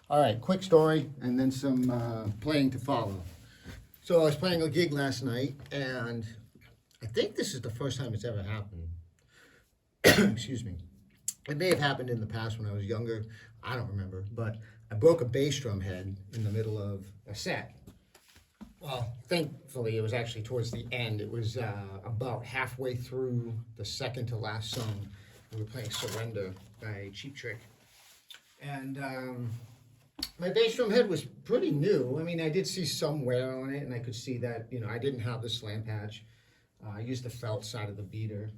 All right, quick story and then some playing to follow. So I was playing a gig last night, and I think this is the first time it's ever happened. Excuse me. It may have happened in the past when I was younger. I don't remember, but I broke a bass drum head in the middle of a set. Well, thankfully, it was actually towards the end. It was about halfway through the second to last song. We were playing Surrender by Cheap Trick. And my bass drum head was pretty new. I mean, I did see some wear on it, and I could see that, I didn't have the slam patch. I used the felt side of the beater.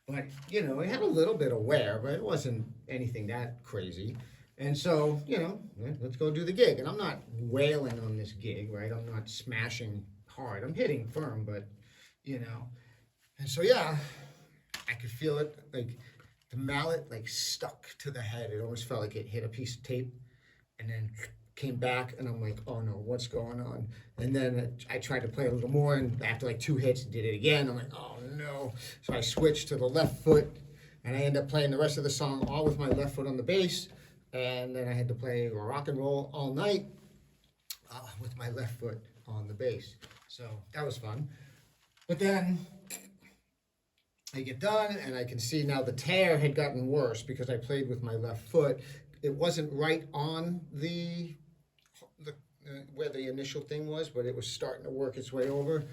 But, it had a little bit of wear, but it wasn't anything that crazy. And so, let's go do the gig. And I'm not wailing on this gig, right? I'm not smashing hard. I'm hitting firm, but, And so, yeah, I could feel it, like, the mallet, like, stuck to the head. It almost felt like it hit a piece of tape and then came back. And I'm like, oh, no, what's going on? And then I tried to play a little more, and after, like, 2 hits, did it again. I'm like, oh, no. So I switched to the left foot, and I ended up playing the rest of the song all with my left foot on the bass. And then I had to play rock and roll all night with my left foot on the bass. So that was fun. But then I get done, and I can see now the tear had gotten worse because I played with my left foot. It wasn't right on the where the initial thing was, but it was starting to work its way over.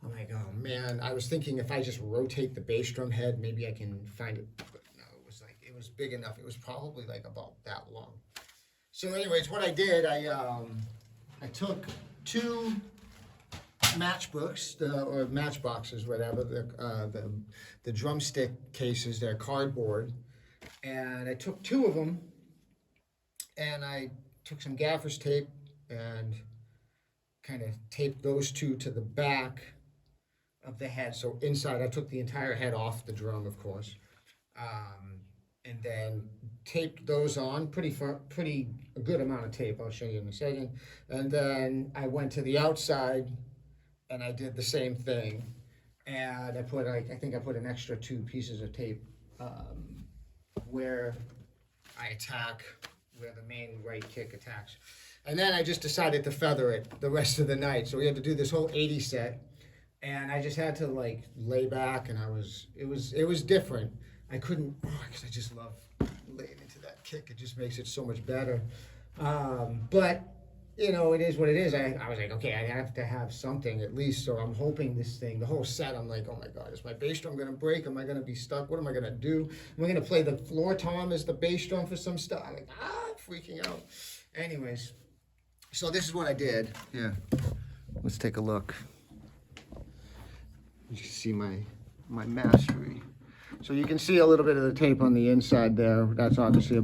I'm like, oh man, I was thinking if I just rotate the bass drum head, maybe I can find it. It was big enough. It was probably like about that long. So anyways, what I did, I took 2 matchbooks, or matchboxes, whatever, the drumstick cases, they're cardboard, and I took 2 of them, and I took some gaffer's tape and kind of taped those 2 to the back of the head. So inside, I took the entire head off the drum, of course. And then taped those on, pretty a good amount of tape, I'll show you in a second. And then I went to the outside, and I did the same thing. And I put, I think I put an extra 2 pieces of tape where I attack, where the main right kick attacks. And then I just decided to feather it the rest of the night. So we had to do this whole 80 set, and I just had to like lay back, and it was different. I couldn't, because I just love laying into that kick. It just makes it so much better. But, it is what it is. I was like, okay, I have to have something at least. So I'm hoping this thing, the whole set, I'm like, oh my God, is my bass drum going to break? Am I going to be stuck? What am I going to do? Am I going to play the floor tom as the bass drum for some stuff? I'm like, I'm freaking out. Anyways, so this is what I did. Yeah, let's take a look. You can see my mastery. So you can see a little bit of the tape on the inside there. That's obviously,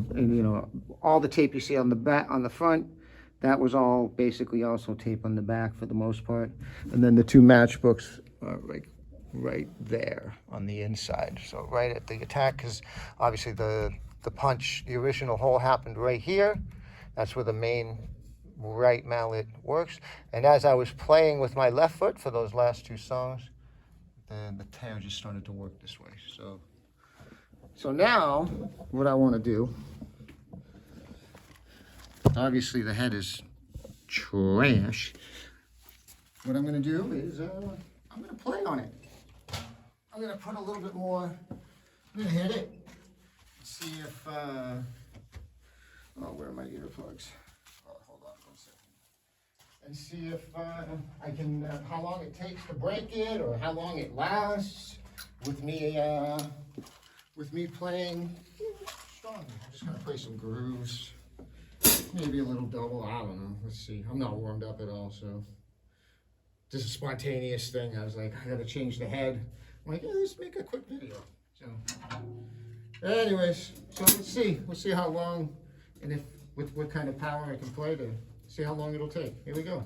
all the tape you see on the back, on the front, that was all basically also tape on the back for the most part. And then the 2 matchbooks are like right there on the inside. So right at the attack, because obviously the punch, the original hole happened right here. That's where the main right mallet works. And as I was playing with my left foot for those last 2 songs, and the tear just started to work this way. So now, what I want to do, obviously the head is trash. What I'm going to do is, I'm going to play on it. I'm going to put a little bit more, I'm going to hit it, see if, where are my earplugs? Hold on 1 second. And see if I can, how long it takes to break it, or how long it lasts with me playing strong. I'm just gonna play some grooves, maybe a little double, I don't know, let's see. I'm not warmed up at all, so. This is a spontaneous thing. I was like, I gotta change the head. I'm like, yeah, let's make a quick video. So, anyways, so we'll see how long, and with what kind of power I can play to see how long it'll take. Here we go.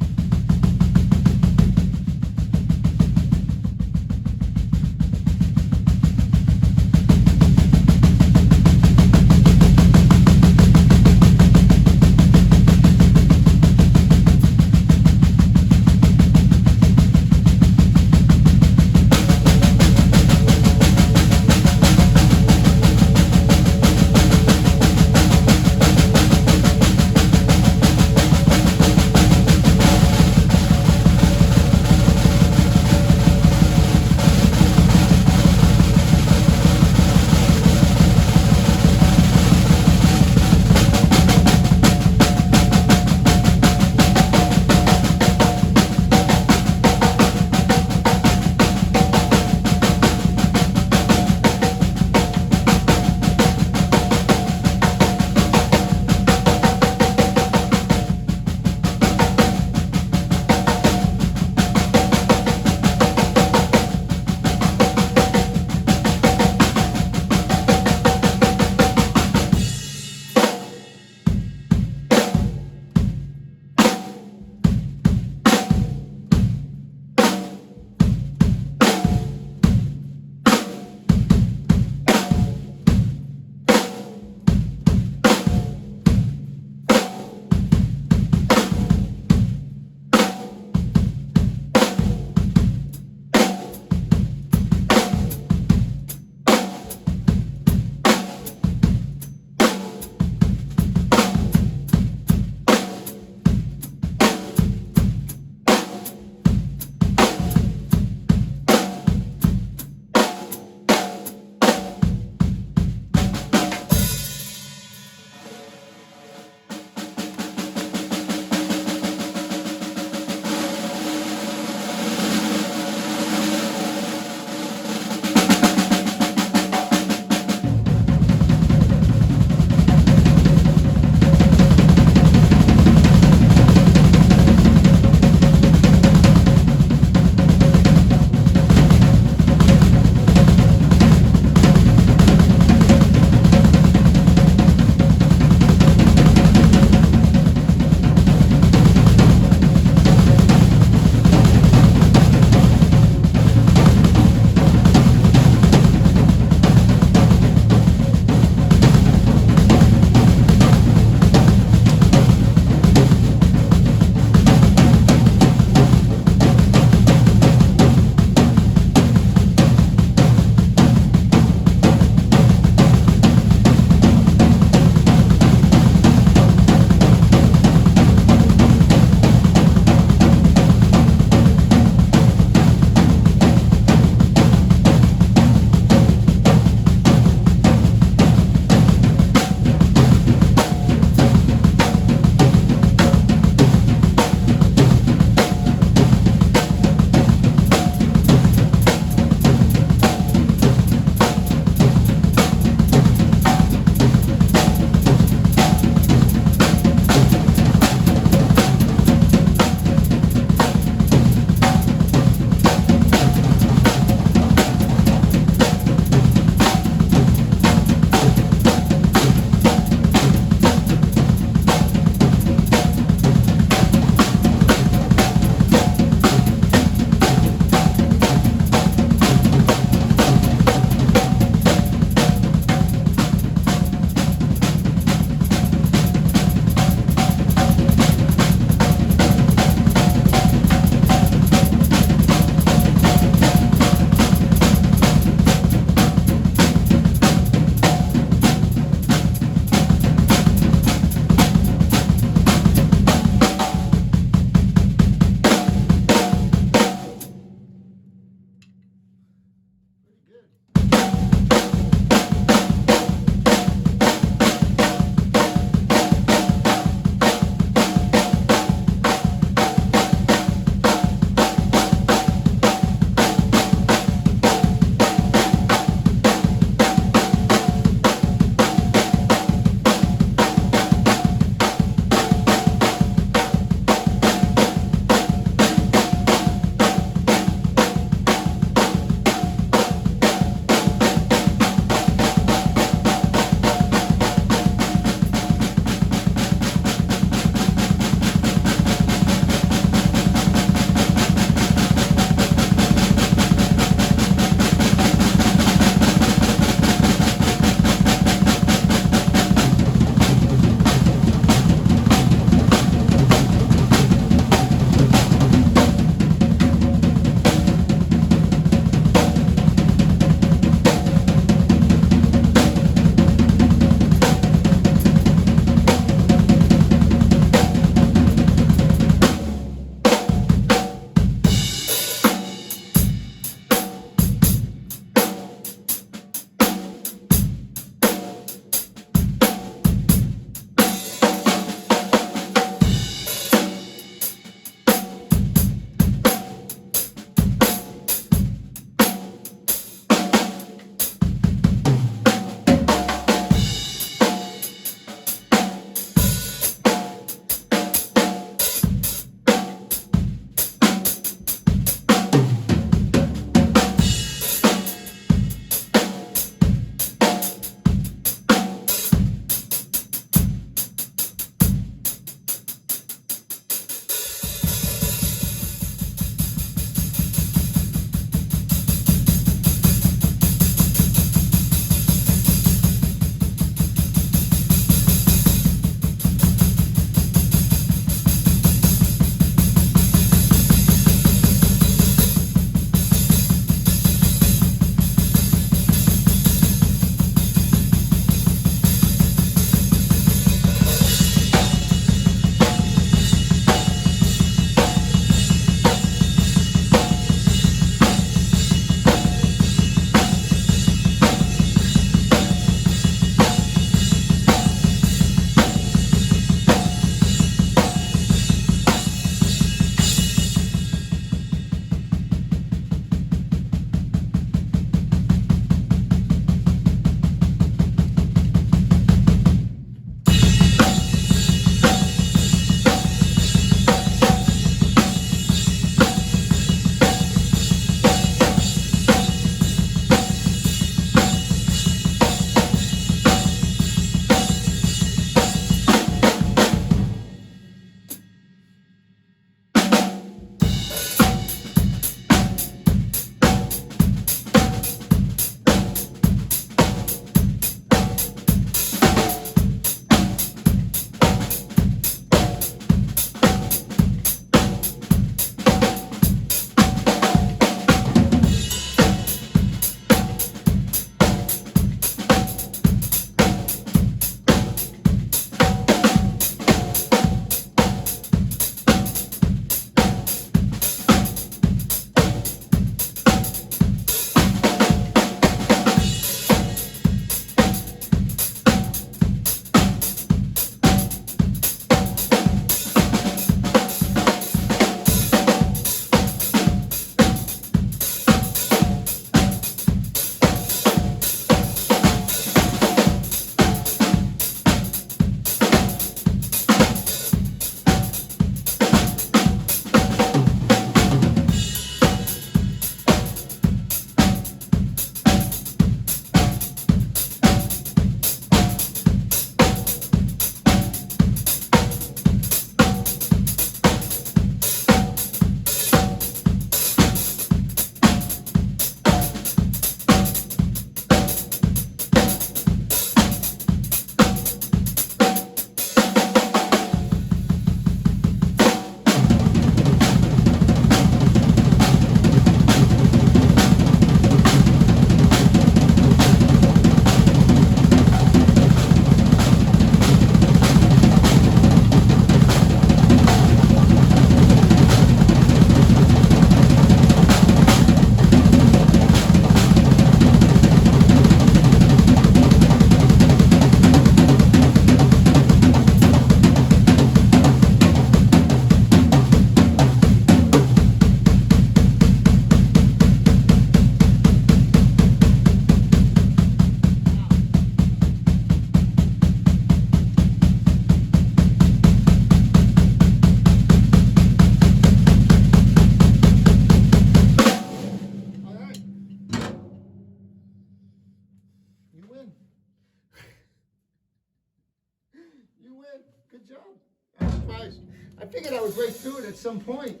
I figured I would break through it at some point,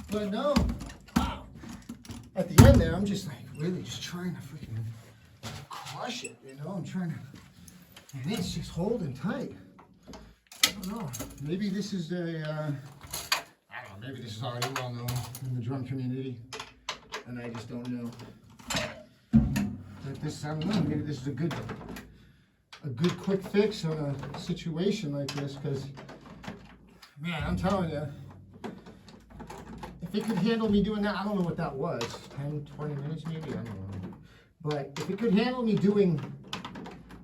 but no. At the end there, I'm just like really just trying to freaking crush it, you know? I'm trying to, and it's just holding tight. I don't know. Maybe this is I don't know. Maybe this is already well known in the drum community, and I just don't know. But this, I don't know. Maybe this is a good quick fix on a situation like this, because, man, I'm telling you, if it could handle me doing that, I don't know what that was, 10, 20 minutes maybe, I don't know. But if it could handle me doing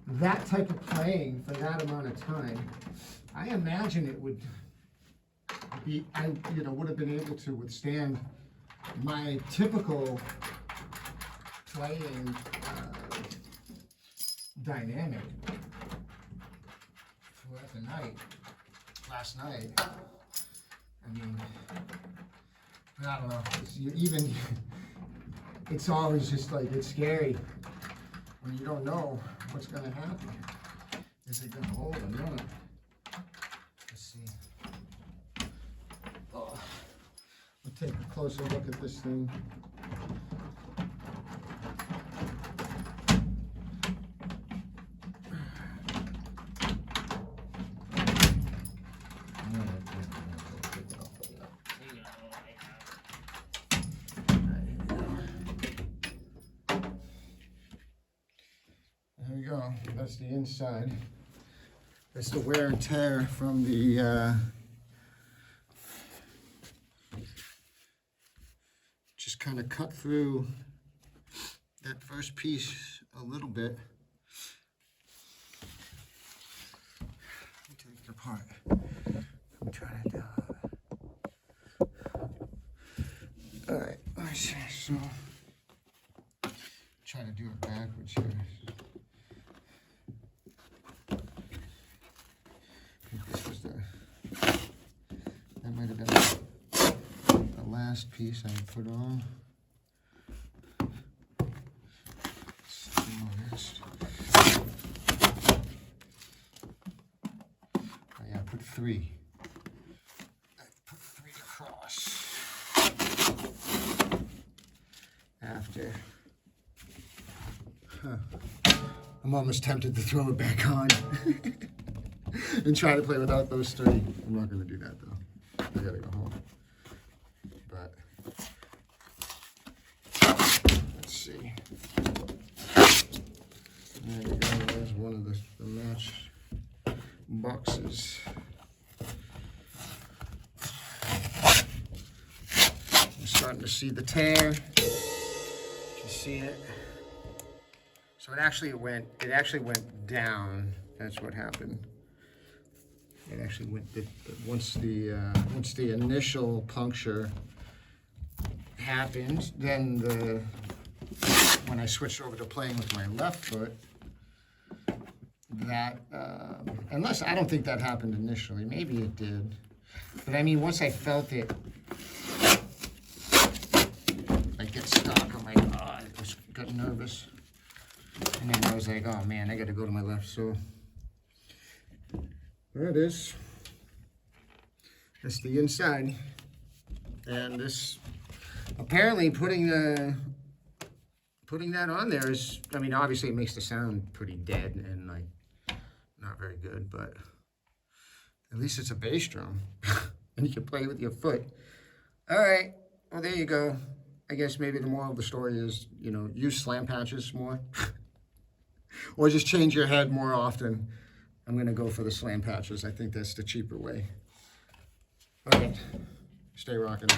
that type of playing for that amount of time, I imagine it would be, would have been able to withstand my typical playing dynamic throughout the night, last night. I mean, I don't know, it's always just like, it's scary when you don't know what's gonna happen. Is it gonna hold or not? Let's see. Oh, we'll take a closer look at this thing. There we go. That's the inside. That's the wear and tear from the just kind of cut through that first piece a little bit. Let me take it apart. I'm trying to do it. All right, let's see. So, try to do it backwards here. This was that might have been the last piece I put on. Oh yeah, I put three. I put three across. After. I'm almost tempted to throw it back on. And try to play without those three. I'm not going to do that though. I gotta go home. But let's see. There you go. There's one of the match boxes. I'm starting to see the tear. You see it? So it actually went down. That's what happened. It actually went, once the initial puncture happened, then when I switched over to playing with my left foot, that, unless, I don't think that happened initially, maybe it did, but I mean, once I felt it, I get stuck, I'm like, oh, I just got nervous, and then I was like, oh man, I gotta go to my left, so. There it is. That's the inside. And this, apparently putting that on there is, I mean, obviously it makes the sound pretty dead and like not very good, but at least it's a bass drum and you can play with your foot. All right, well, there you go. I guess maybe the moral of the story is, use slam patches more or just change your head more often. I'm going to go for the slam patches. I think that's the cheaper way. Okay, stay rocking.